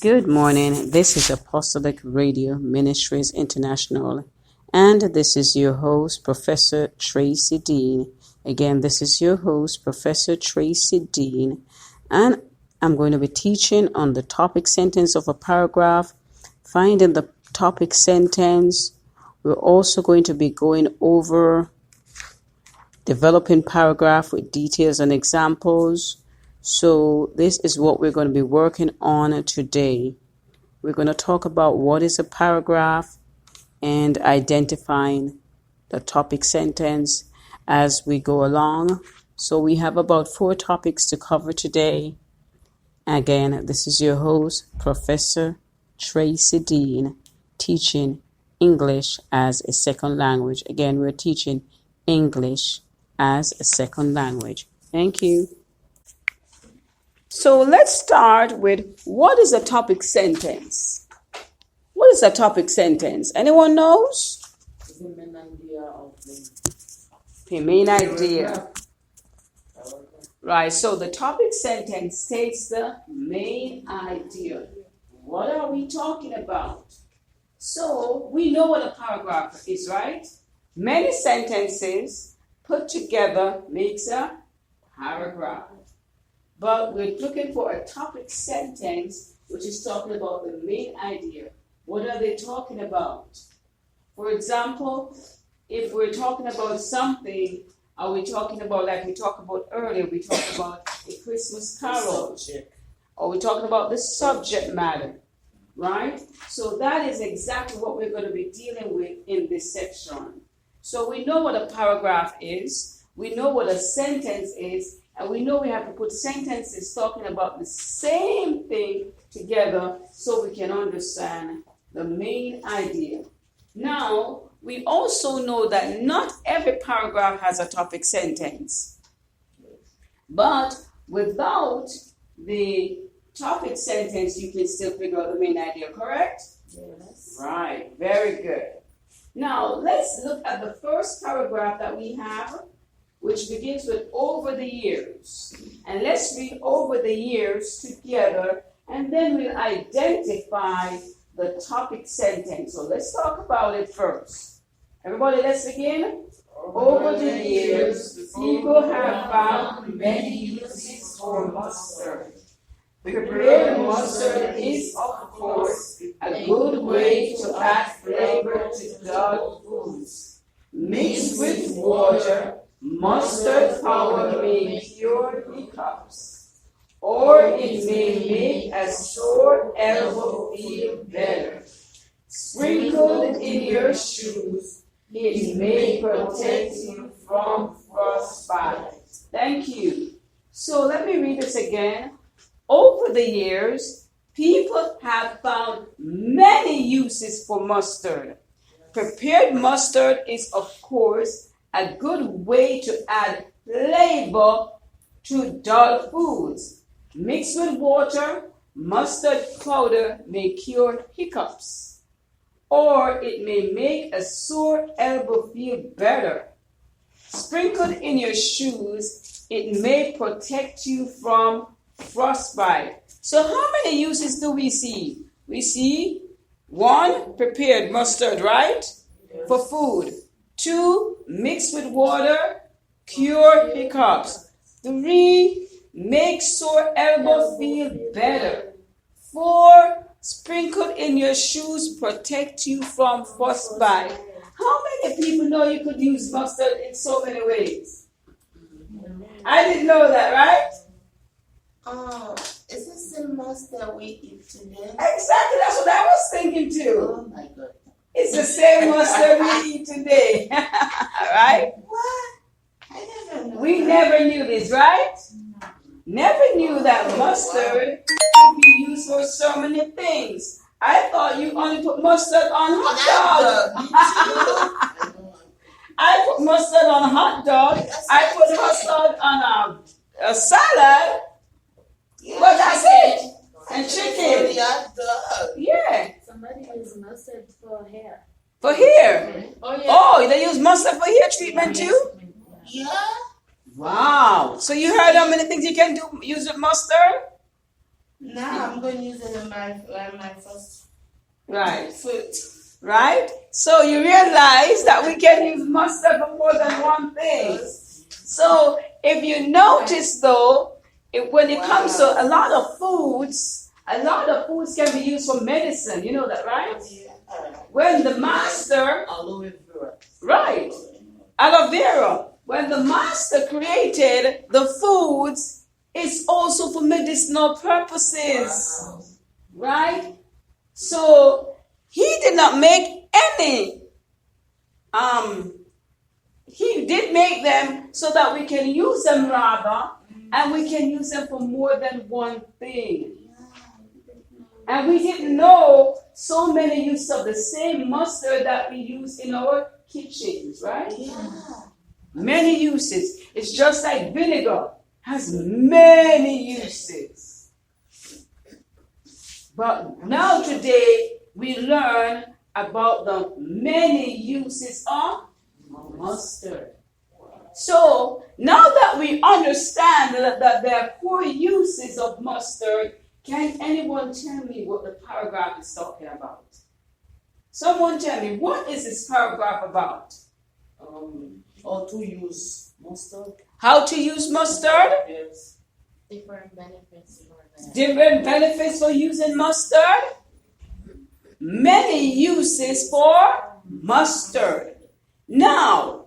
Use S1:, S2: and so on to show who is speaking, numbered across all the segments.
S1: Good morning. This is Apostolic Radio Ministries International, and this is your host, Professor Tracy Dean. Again, this is your host, Professor Tracy Dean, and I'm going to be teaching on the topic sentence of a paragraph, finding the topic sentence. We're also going to be going over developing paragraph with details and examples. So this is what we're going to be working on today. We're going to talk about what is a paragraph and identifying the topic sentence as we go along. So we have about 4 topics to cover today. Again, this is your host, Professor Tracy Dean, teaching English as a second language. Again, we're teaching English as a second language. Thank you. So let's start with, what is a topic sentence? What is a topic sentence? Anyone knows?
S2: The main idea of
S1: The main idea. Right, so the topic sentence states the main idea. What are we talking about? So we know what a paragraph is, right? Many sentences put together makes a paragraph. But we're looking for a topic sentence which is talking about the main idea. What are they talking about? For example, if we're talking about something, are we talking about, like we talked about earlier, we talked about a Christmas carol. Or we're talking about the subject matter, right? So that is exactly what we're going to be dealing with in this section. So we know what a paragraph is. We know what a sentence is. And we know we have to put sentences talking about the same thing together so we can understand the main idea. Now, we also know that not every paragraph has a topic sentence. But without the topic sentence, you can still figure out the main idea, correct?
S2: Yes.
S1: Right, very good. Now, let's look at the first paragraph that we have, which begins with over the years. And let's read over the years together, and then we'll identify the topic sentence. So let's talk about it first. Everybody, let's begin. Over the years, people have found many uses for mustard. Prepared mustard is, of course, a good way to add flavor to dull foods. Mixed with water, mustard powder may cure hiccups, or it may make a sore elbow feel better. Sprinkled in your shoes, it may protect you from frostbite. Thank you. So let me read this again. Over the years, people have found many uses for mustard. Prepared mustard is, of course, a good way to add flavor to dull foods. Mixed with water, mustard powder may cure hiccups, or it may make a sore elbow feel better. Sprinkled in your shoes, it may protect you from frostbite. So how many uses do we see? We see 1, prepared mustard, right?
S2: Yes.
S1: For food. 2, mixed with water, cure hiccups. 3, make sore elbow feel better. 4, sprinkled in your shoes, protect you from frostbite. How many people know you could use mustard in so many ways? I didn't know that, right?
S2: Is this the mustard we eat today?
S1: Exactly, that's what I was thinking too.
S2: Oh my God.
S1: It's the same mustard we eat today, right?
S2: What? I never knew.
S1: We
S2: that.
S1: never knew this, right? Never knew that mustard could be used for so many things. I thought you only put mustard on hot dog. I put mustard on hot dog. I put mustard on a salad. Well, that's it. And chicken. Yeah.
S3: Somebody use mustard for hair.
S1: For hair.
S3: Oh, yeah.
S1: Oh, they use mustard for hair treatment too?
S2: Yeah.
S1: Wow. So you heard how many things you can do use with mustard?
S2: Now I'm going to use it in my first
S1: Right.
S2: food.
S1: Right? So you realize that we can use mustard for more than one thing. So if you notice though, when it comes to a lot of foods can be used for medicine. You know that, right? When the master,
S2: Aloe vera.
S1: right, aloe vera, when the master created the foods, it's also for medicinal purposes.
S2: Wow.
S1: Right? So he did not make any. He did make them so that we can use them rather, and we can use them for more than one thing. And we didn't know so many uses of the same mustard that we use in our kitchens, right?
S2: Yeah.
S1: Many uses. It's just like vinegar has many uses. But now today we learn about the many uses of mustard. So now that we understand that there are 4 uses of mustard, can anyone tell me what the paragraph is talking about? Someone tell me, what is this paragraph about?
S2: How to use mustard.
S1: How to use mustard?
S2: Yes.
S3: Different benefits for that.
S1: Different benefits for using mustard? Many uses for mustard. Now,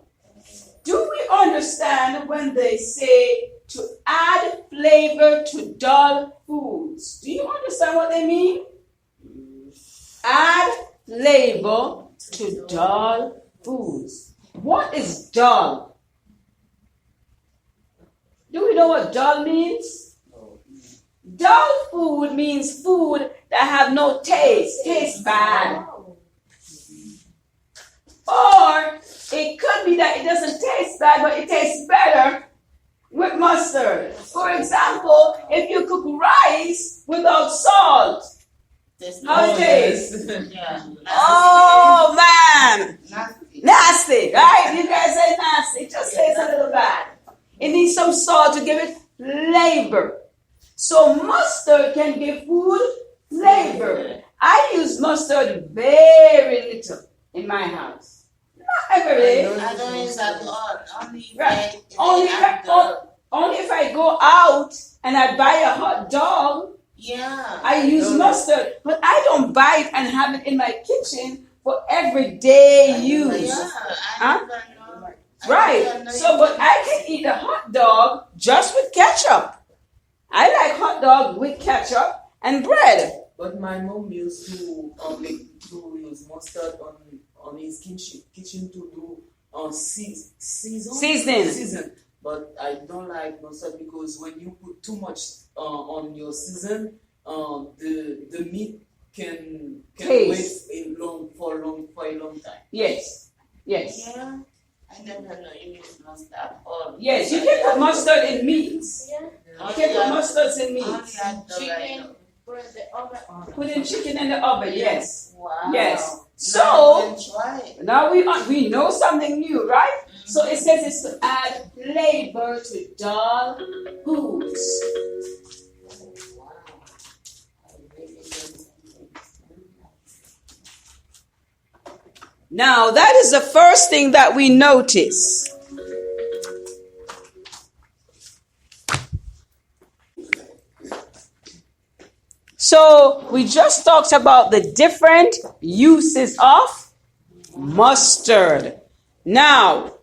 S1: do we understand when they say to add flavor to dull foods? Do you understand what they mean? Add flavor to dull foods. What is dull? Do we know what dull means? Dull food means food that have no taste, tastes bad. Or it could be that it doesn't taste bad, but it tastes better with mustard. For example, if you cook rice without salt, how it tastes?
S2: Yeah.
S1: Oh man,
S2: Nasty.
S1: nasty, right? You guys say nasty. It just tastes a little bad. It needs some salt to give it flavor. So mustard can give food flavor. I use mustard very little in my house. Not every day.
S2: I don't use that all. Only if
S1: Right.
S2: I
S1: Only if I go out and I buy a hot dog,
S2: yeah.
S1: I use mustard. But I don't buy it and have it in my kitchen for everyday use.
S2: Yeah,
S1: Huh?
S2: I never know.
S1: Right. So, but I can eat a hot dog just with ketchup. I like hot dog with ketchup and bread.
S4: But my mom used to use mustard on his kitchen to do
S1: Seasoning.
S4: But I don't like mustard because when you put too much on your season, the meat can
S1: Taste.
S4: wait for a long time.
S1: Yes. Yes.
S2: Yeah. I never know you use mustard or
S1: Yes. You can put mustard in meats.
S3: Yeah.
S1: You can put mustards in
S2: Only
S1: meats.
S2: at the
S3: Chicken,
S2: right.
S3: put the oven.
S1: Put in chicken in the oven. Yes.
S2: Wow.
S1: Yes.
S2: Now
S1: So
S2: you can try it.
S1: now we know something new, right? So it says it's to add flavor to dull foods. Now that is the first thing that we notice. So we just talked about the different uses of mustard. Now,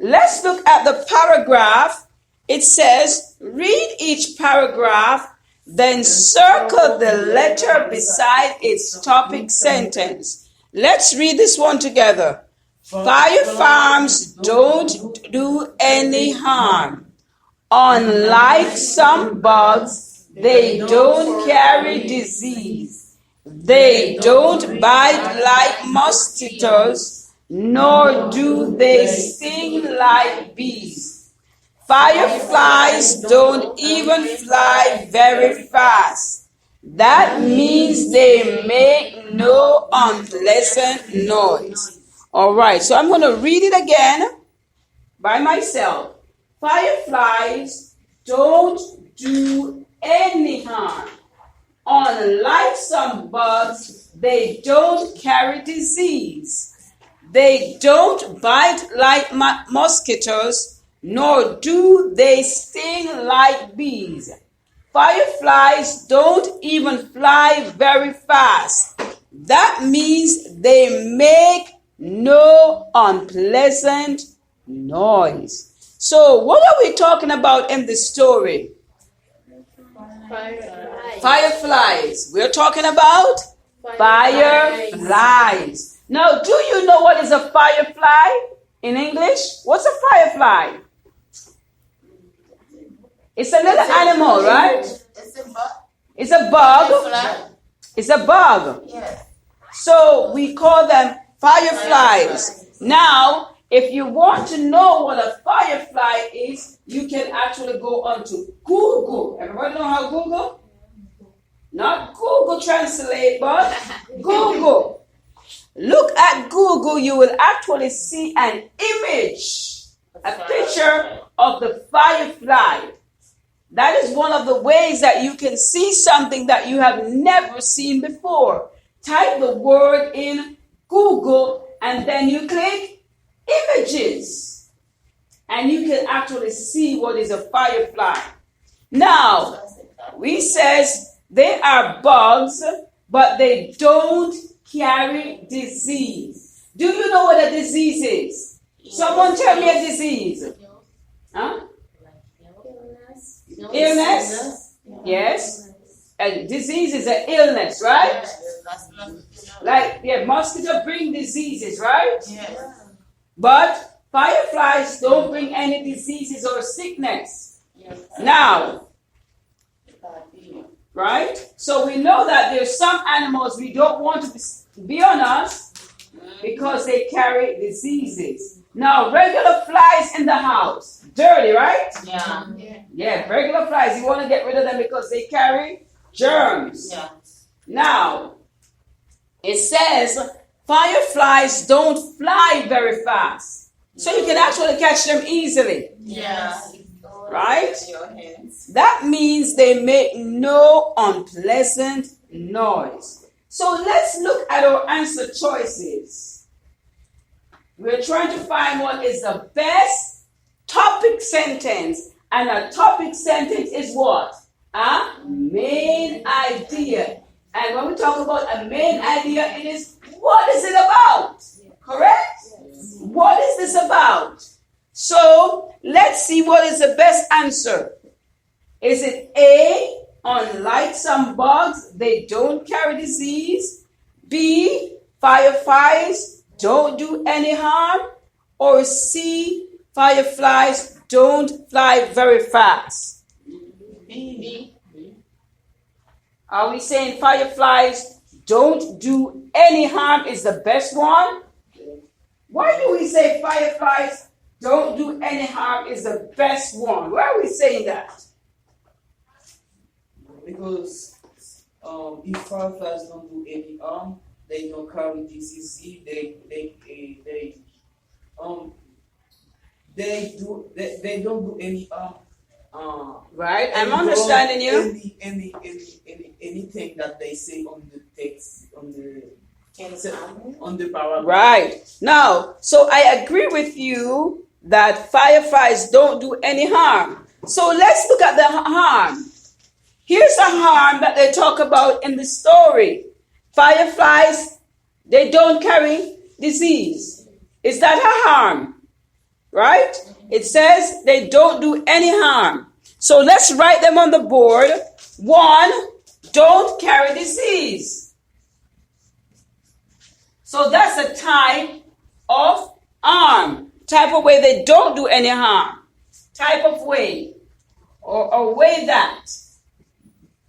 S1: let's look at the paragraph. It says, read each paragraph, then circle the letter beside its topic sentence. Let's read this one together. Fire farms don't do any harm. Unlike some bugs, they don't carry disease. They don't bite like mosquitoes, nor do they sting like bees. Fireflies don't even fly very fast. That means they make no unpleasant noise. All right, so I'm going to read it again by myself. Fireflies don't do any harm. unlike some bugs, they don't carry disease. They don't bite like mosquitoes, nor do they sting like bees. Fireflies don't even fly very fast. That means they make no unpleasant noise. So, what are we talking about in the story? Fireflies. We're talking about fireflies. Now, do you know what is a firefly in English? What's a firefly? It's a little animal, right?
S2: It's a bug.
S1: It's a bug.
S2: Firefly.
S1: It's a bug.
S2: Yes.
S1: So we call them fireflies. Now, if you want to know what a firefly is, you can actually go onto Google. Everybody know how Google? Not Google Translate, but Google. Look at Google, you will actually see an image, a picture of the firefly. That is one of the ways that you can see something that you have never seen before. Type the word in Google and then you click images. And you can actually see what is a firefly. Now, we says they are bugs, but they don't carry disease. Do you know what a disease is? Someone tell me a disease. Huh? Illness? Yes. A disease is an illness, right? Like, mosquitoes bring diseases, right?
S2: Yes.
S1: But fireflies don't bring any diseases or sickness. Now, right? So we know that there's some animals we don't want to be on us because they carry diseases. Now, regular flies in the house, dirty, right?
S2: Yeah.
S1: Yeah, regular flies, you want to get rid of them because they carry germs.
S2: Yeah.
S1: Now, it says fireflies don't fly very fast. So you can actually catch them easily.
S2: Yeah.
S1: Right?
S2: Your hands.
S1: That means they make no unpleasant noise. So let's look at our answer choices. We're trying to find what is the best topic sentence. And a topic sentence is what? A main idea. And when we talk about a main idea, it is what is it about? Correct? What is this about? So let's see what is the best answer. Is it A, unlike some bugs, they don't carry disease? B, fireflies don't do any harm? Or C, fireflies don't fly very fast?
S2: B.
S1: Are we saying fireflies don't do any harm is the best one? Why do we say fireflies don't do any harm is the best one? Why are we saying that?
S4: Because if fireflies don't do any harm, they don't carry disease. They don't do any harm.
S1: Right, I'm understanding you.
S4: Anything that they say on the text, on the paragraph.
S1: Right. Now, so I agree with you that fireflies don't do any harm. So let's look at the harm. Here's a harm that they talk about in the story. Fireflies, they don't carry disease. Is that a harm? Right? It says they don't do any harm. So let's write them on the board. 1, don't carry disease. So that's a type of harm. Type of way they don't do any harm. Type of way. Or way that.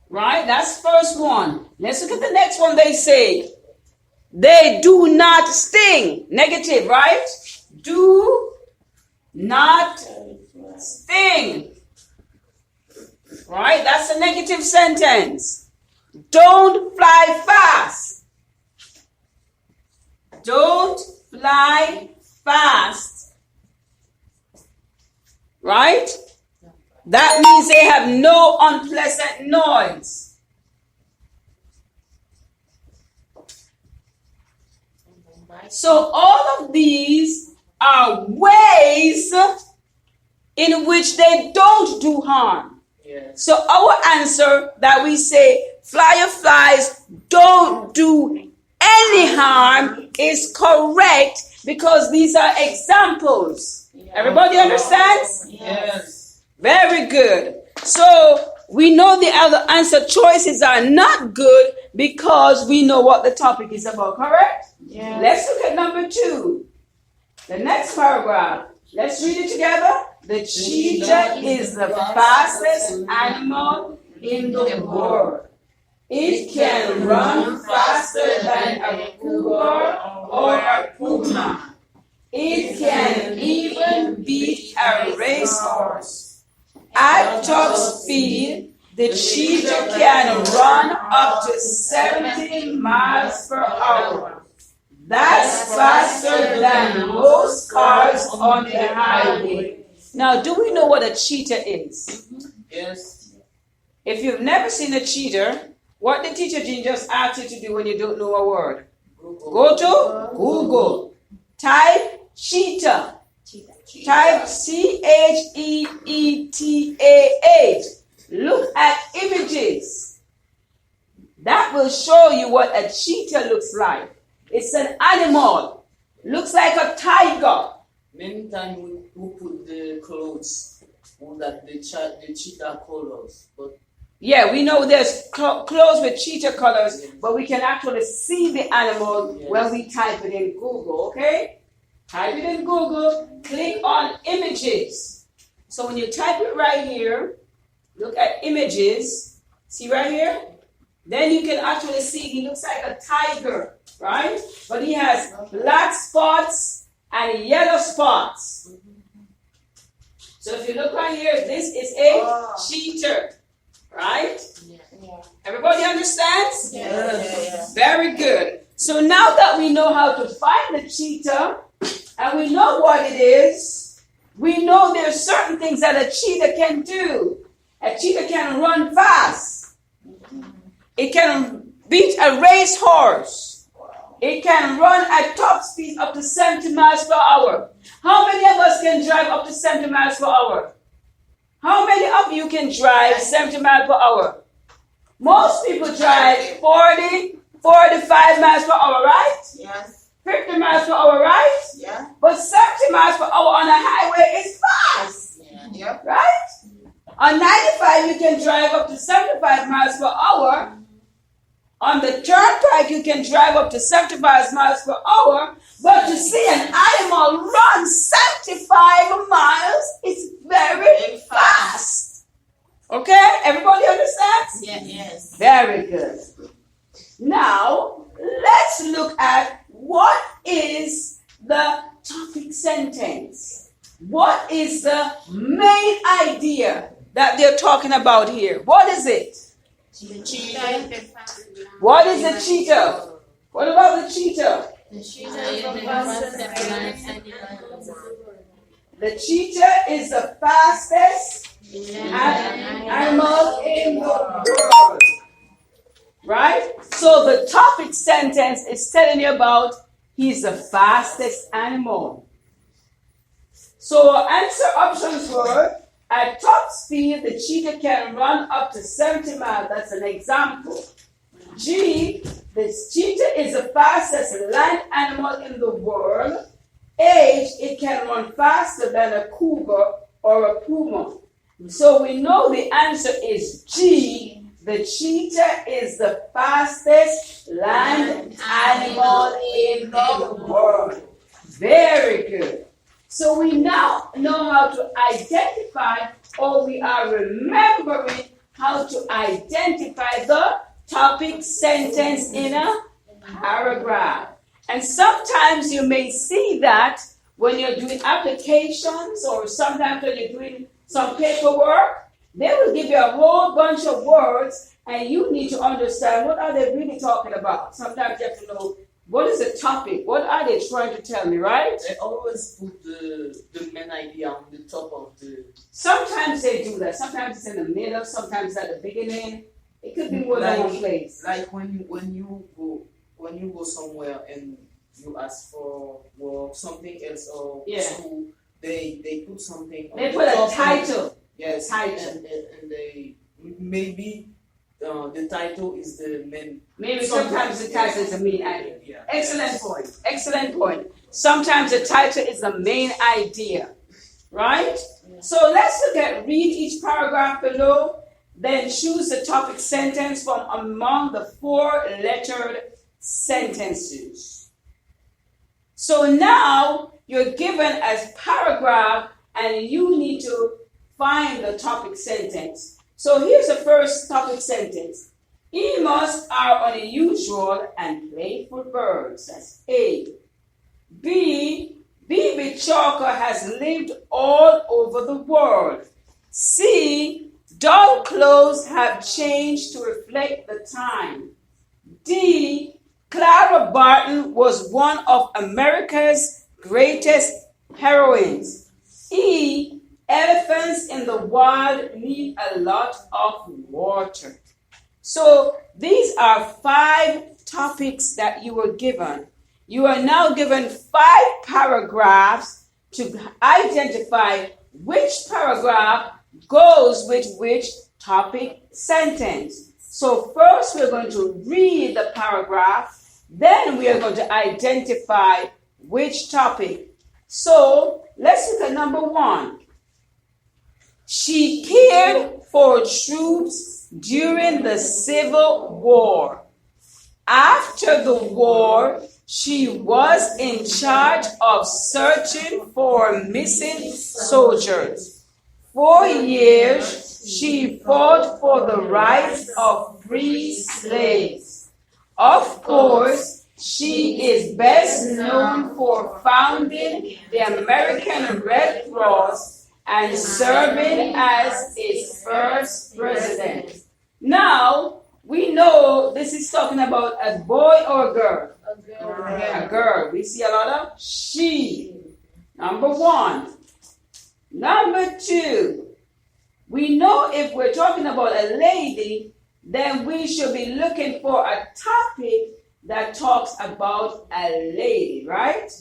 S1: Right? That's first one. Let's look at the next one. They say they do not sting. Negative, right? Do not sting. Right? That's a negative sentence. Don't fly fast. Don't fly fast. Right? That means they have no unpleasant noise. So all of these are ways in which they don't do harm.
S4: Yes.
S1: So our answer that we say fireflies don't do any harm is correct because these are examples. Everybody understands?
S4: Yes.
S1: Very good. So we know the other answer choices are not good because we know what the topic is about, correct?
S3: Yeah.
S1: Let's look at number 2. The next paragraph. Let's read it together. The cheetah is the fastest animal in the world. It can run faster than a cougar or a puma. It can even beat a racehorse. At top speed, the cheetah can run up to 70 miles per hour. That's faster than most cars on the highway. Now, do we know what a cheetah is?
S4: Yes.
S1: If you've never seen a cheetah, what the teacher Jean just asked you to do when you don't know a word? Go to Google. Type cheetah. Type CHEETAH. Look at images. That will show you what a cheetah looks like. It's an animal. Looks like a tiger.
S4: Many times we put the clothes on that the cheetah colors, but
S1: Yeah, we know there's clothes with cheetah colors, but we can actually see the animal when we type it in Google, okay? Type it in Google, click on images. So when you type it right here, look at images, see right here? Then you can actually see he looks like a tiger, right? But he has black spots and yellow spots. So if you look right here, this is a cheetah, right?
S3: Yeah.
S1: Everybody understands?
S3: Yeah.
S1: Very good. So now that we know how to find the cheetah and we know what it is, we know there's certain things that a cheetah can do. A cheetah can run fast. It can beat a racehorse. It can run at top speed up to 70 miles per hour. How many of us can drive up to 70 miles per hour? How many of you can drive 70 miles per hour? Most people drive 40, 45 miles per hour, right?
S2: Yes.
S1: 50 miles per hour, right?
S2: Yeah.
S1: But 70 miles per hour on a highway is fast,
S2: Yep.
S1: right? On 95, you can drive up to 75 miles per hour. On the turnpike, you can drive up to 75 miles per hour. But to see an animal run 75 miles is very fast. Okay? Everybody understands?
S2: Yes.
S1: Very good. Now, let's look at what is the topic sentence. What is the main idea that they're talking about here? What is it?
S3: The cheetah.
S1: What is a cheetah? What about the cheetah?
S3: The cheetah is the fastest animal.
S1: The cheetah is the fastest animal in the world. Right? So the topic sentence is telling you about he's the fastest animal. So our answer options were at top speed, the cheetah can run up to 70 miles. That's an example. G, the cheetah is the fastest land animal in the world. H, it can run faster than a cougar or a puma. So we know the answer is G. The cheetah is the fastest land animal in the world. Very good. So we now know how to identify, or we are remembering how to identify the topic sentence in a paragraph. And sometimes you may see that when you're doing applications or sometimes when you're doing some paperwork, they will give you a whole bunch of words and you need to understand what are they really talking about. Sometimes you have to know what is the topic, what are they trying to tell me, right?
S4: they always put the main idea on the top of the.
S1: Sometimes they do that. Sometimes it's in the middle, sometimes at the beginning. It could be more than one place.
S4: Like when you go somewhere and you ask for work, something else, or
S1: Yeah.
S4: school, they put something on
S1: They
S4: the
S1: put a
S4: top.
S1: title.
S4: Yes,
S1: Title.
S4: and they maybe the title is the main.
S1: Maybe sometimes the title is the main idea.
S4: Yeah.
S1: Excellent point. Excellent point. Sometimes the title is the main idea. Right? So let's look at read each paragraph below, then choose the topic sentence from among the 4-lettered sentences. So now you're given a paragraph and you need to find the topic sentence. So here's the first topic sentence. Emus are unusual and playful birds. That's A. B. Baby Chalker has lived all over the world. C. Doll clothes have changed to reflect the time. D. Clara Barton was one of America's greatest heroines. E. Elephants in the wild need a lot of water. So these are 5 topics that you were given. You are now given 5 paragraphs to identify which paragraph goes with which topic sentence. So first we're going to read the paragraph, then we are going to identify which topic. So let's look at number 1. She cared for troops during the Civil War. After the war, she was in charge of searching for missing soldiers. For years, she fought for the rights of free slaves. Of course, she is best known for founding the American Red Cross and serving as its first president. Now, we know this is talking about a boy or a girl. A girl. We see a lot of she. Number 1. Number 2. We know if we're talking about a lady, then we should be looking for a topic that talks about a lady, right?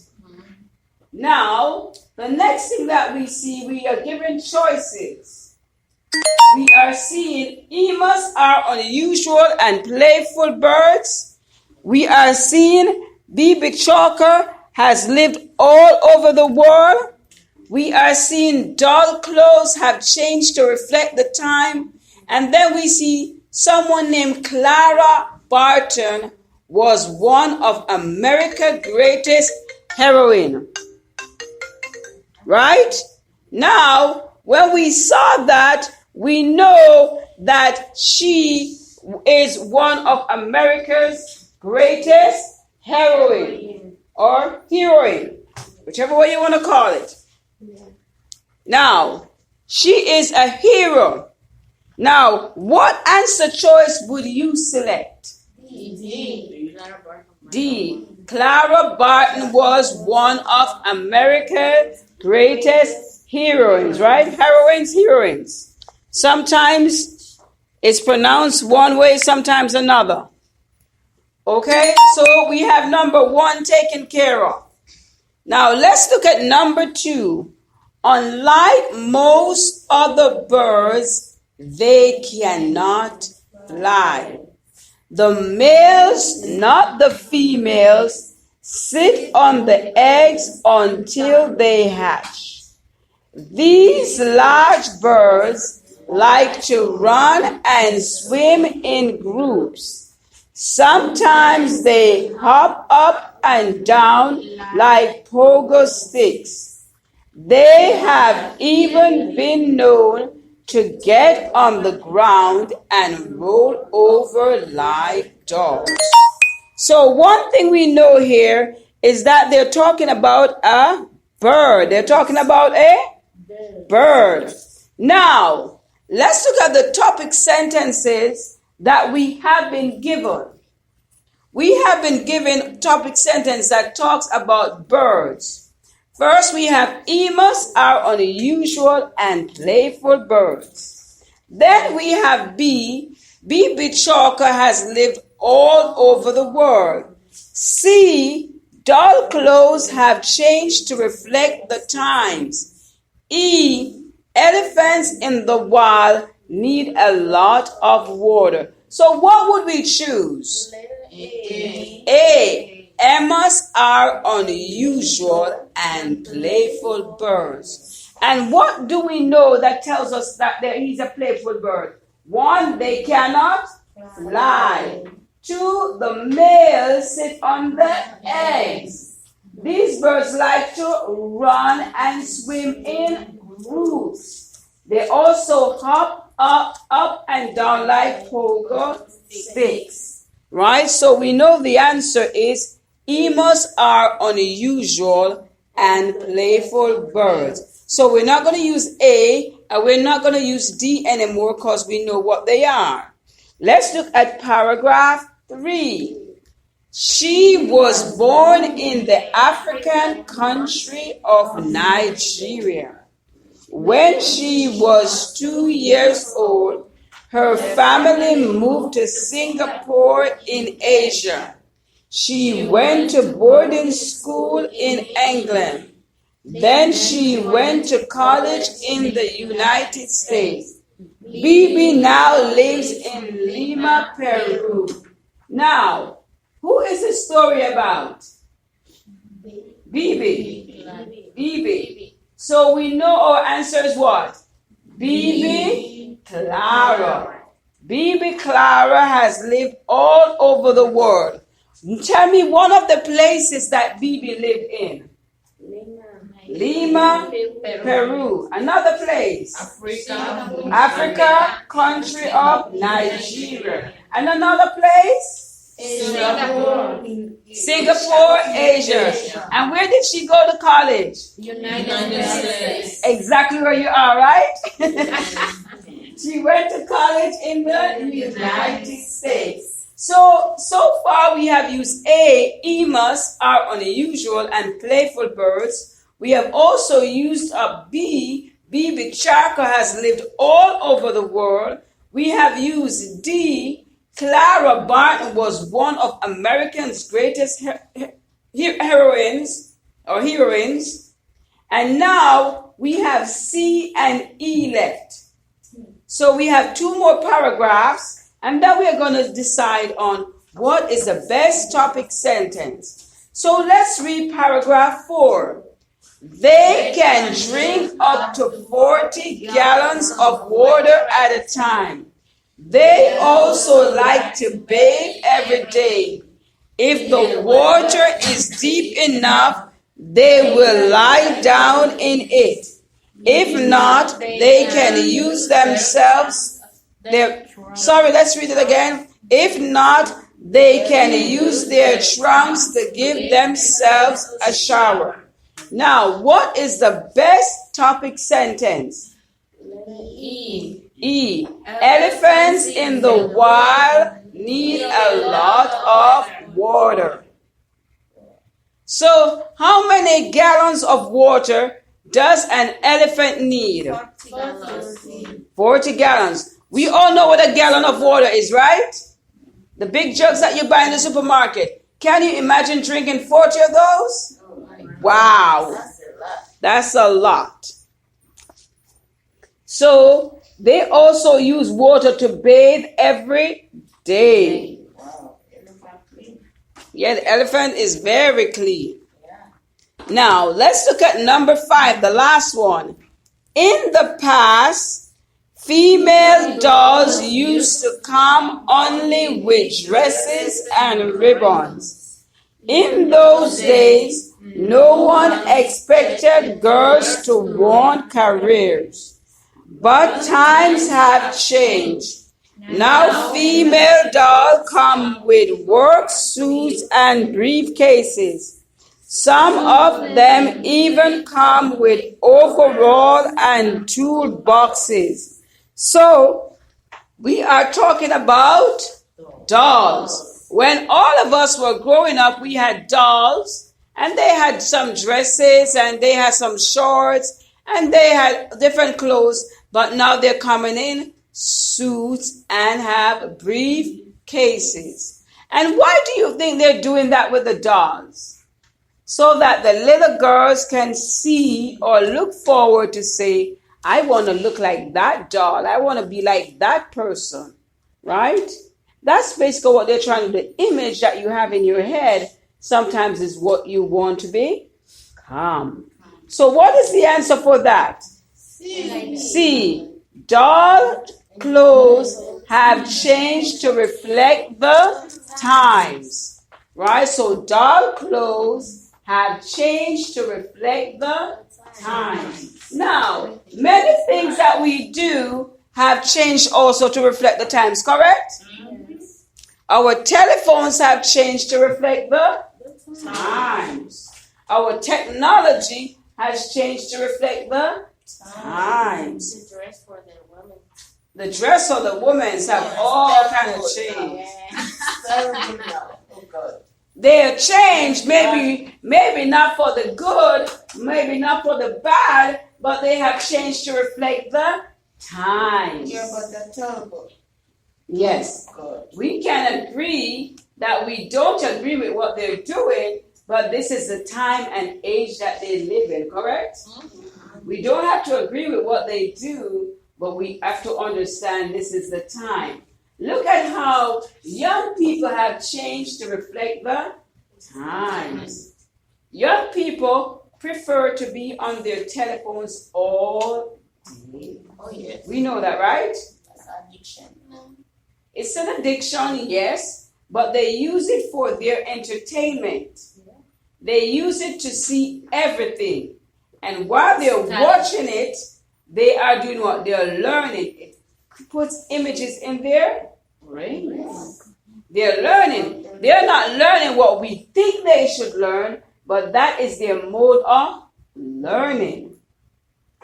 S1: Now, the next thing that we see, we are given choices. We are seeing emus are unusual and playful birds. We are seeing Baby Chalker has lived all over the world. We are seeing doll clothes have changed to reflect the time. And then we see someone named Clara Barton was one of America's greatest heroine. Right? Now, when we saw that, we know that she is one of America's greatest heroine or heroine, whichever way you want to call it. Now, she is a hero. Now, what answer choice would you select? D. Clara Barton was one of America's greatest heroines, right? Heroines. Sometimes it's pronounced one way, sometimes another. Okay, so we have number 1 taken care of. Now, let's look at number 2. Unlike most other birds, they cannot fly. The males, not the females, sit on the eggs until they hatch. These large birds like to run and swim in groups. Sometimes they hop up and down like pogo sticks. They have even been known to get on the ground and roll over like dogs. So one thing we know here is that they're talking about a bird. They're talking about a bird. Now, let's look at the topic sentences that we have been given. We have been given topic sentence that talks about birds. First, we have emus are unusual and playful birds. Then we have B. Baby Chalker has lived all over the world. C. Doll clothes have changed to reflect the times. E. Elephants in the wild need a lot of water. So what would we choose? A. Emmas are unusual and playful birds. And what do we know that tells us that he's a playful bird? 1, they cannot fly. 2, the males sit on the eggs. These birds like to run and swim in groups. They also hop up and down like pogo sticks. Right? So we know the answer is emus are unusual and playful birds. So we're not going to use A and we're not going to use D anymore because we know what they are. Let's look at paragraph 3. She was born in the African country of Nigeria. When she was 2 years old, her family moved to Singapore in Asia. She went to boarding school in England. Then she went to college in the United States. Bibi now lives in Lima, Peru. Now, who is the story about? Bibi. Bibi. So we know our answer is what? Bibi Clara. Bibi Clara has lived all over the world. Tell me one of the places that Bibi lived in. Lima, Peru. Another place. Africa, country of Nigeria. And another place? Singapore, Asia. And where did she go to college?
S3: United States.
S1: Exactly where you are, right? She went to college in the United States. So far we have used A, emus are unusual and playful birds. We have also used a B, Bibi Chaka has lived all over the world. We have used D, Clara Barton was one of America's greatest heroines. And now we have C and E left. So we have 2 more paragraphs, and then we are going to decide on what is the best topic sentence. So let's read paragraph 4. They can drink up to 40 gallons of water at a time. They also like to bathe every day. If the water is deep enough, they will lie down in it. If not, they can use themselves. Let's read it again. If not, they can use their trunks to give themselves a shower. Now, what is the best topic sentence? E. Elephants in the wild need a lot of water. So, how many gallons of water does an elephant need? 40 gallons. We all know what a gallon of water is, right? The big jugs that you buy in the supermarket. Can you imagine drinking 40 of those? Wow, that's a lot. So they also use water to bathe every day. Yeah, the elephant is very clean. Now let's look at number 5, the last one. In the past, female dolls used to come only with dresses and ribbons. In those days, no one expected girls to want careers. But times have changed. Now female dolls come with work suits and briefcases. Some of them even come with overall and tool boxes. So we are talking about dolls. When all of us were growing up, we had dolls, and they had some dresses, and they had some shorts, and they had different clothes, but now they're coming in suits and have briefcases. And why do you think they're doing that with the dolls? so that the little girls can see or look forward to say, I want to look like that doll. I want to be like that person, right? That's basically what they're trying to do. The image that you have in your head sometimes is what you want to become. So what is the answer for that? C. Doll clothes have changed to reflect the times. Right? So doll clothes have changed to reflect the times. Now, many things that we do have changed also to reflect the times, correct? Our telephones have changed to reflect the times. Our technology has changed to reflect the times.
S3: The dress for the women.
S1: The dress for the women have all kind of changed.
S4: Oh God.
S1: They have changed, maybe not for the good, maybe not for the bad, but they have changed to reflect the times.
S2: Yeah, but that's terrible.
S1: Yes.
S4: God.
S1: We can agree that we don't agree with what they're doing, but this is the time and age that they live in, correct? We don't have to agree with what they do, but we have to understand this is the time. Look at how young people have changed to reflect the times. Young people prefer to be on their telephones all day.
S2: Oh, yes.
S1: We know that, right?
S2: That's addiction.
S1: It's an addiction, yes, but they use it for their entertainment. They use it to see everything. And while they're watching it, they are doing what? They're learning. It puts images in their brains. They're learning. They're not learning what we think they should learn, but that is their mode of learning.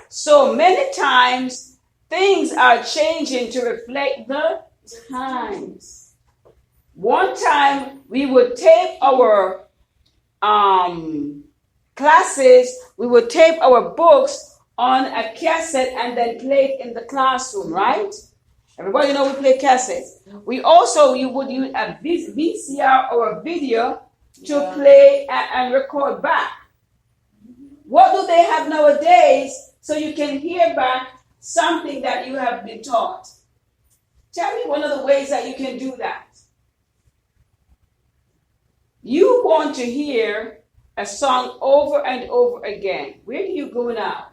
S1: So many times, things are changing to reflect the times. One time, we would tape our classes, we would tape our books on a cassette and then play it in the classroom, right? Everybody know we play cassettes. You would use a VCR or a video to play and record back. What do they have nowadays so you can hear back something that you have been taught? Tell me one of the ways that you can do that. You want to hear a song over and over again. Where do you go now?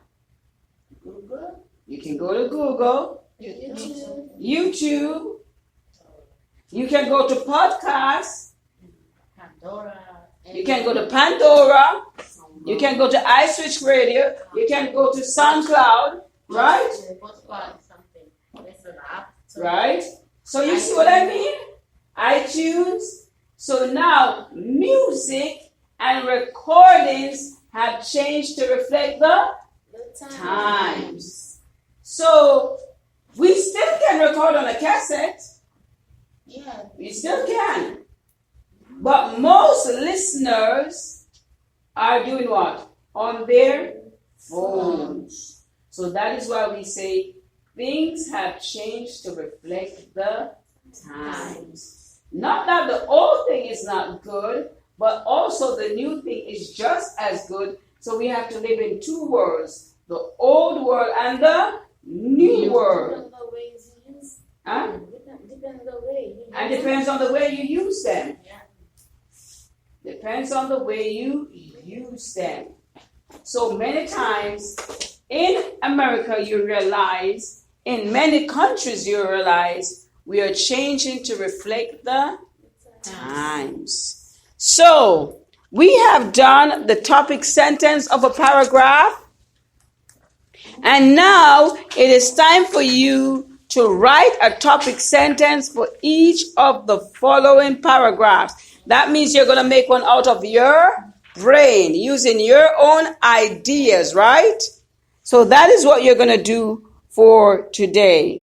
S2: Google.
S1: You can go to Google, YouTube. You can go to podcasts.
S3: Pandora.
S1: You can go to Pandora. You can go to iSwitch Radio. You can go to SoundCloud, right?
S3: It's an app.
S1: Right? So you see what I mean? iTunes. So now music and recordings have changed to reflect the times. So we still can record on a cassette.
S2: Yeah.
S1: We still can. But most listeners are doing what? On their phones. So that is why we say things have changed to reflect the times. Not that the old thing is not good, but also the new thing is just as good. So we have to live in two worlds, the old world and the new world.
S3: Depends on the ways you use.
S1: Huh?
S3: Depends on the way.
S1: And depends on the way you use them.
S3: Yeah.
S1: Depends on the way you use them. So many times in America you realize, in many countries you realize, we are changing to reflect the times. So, we have done the topic sentence of a paragraph. And now it is time for you to write a topic sentence for each of the following paragraphs. That means you're going to make one out of your brain, using your own ideas, right? So that is what you're going to do for today.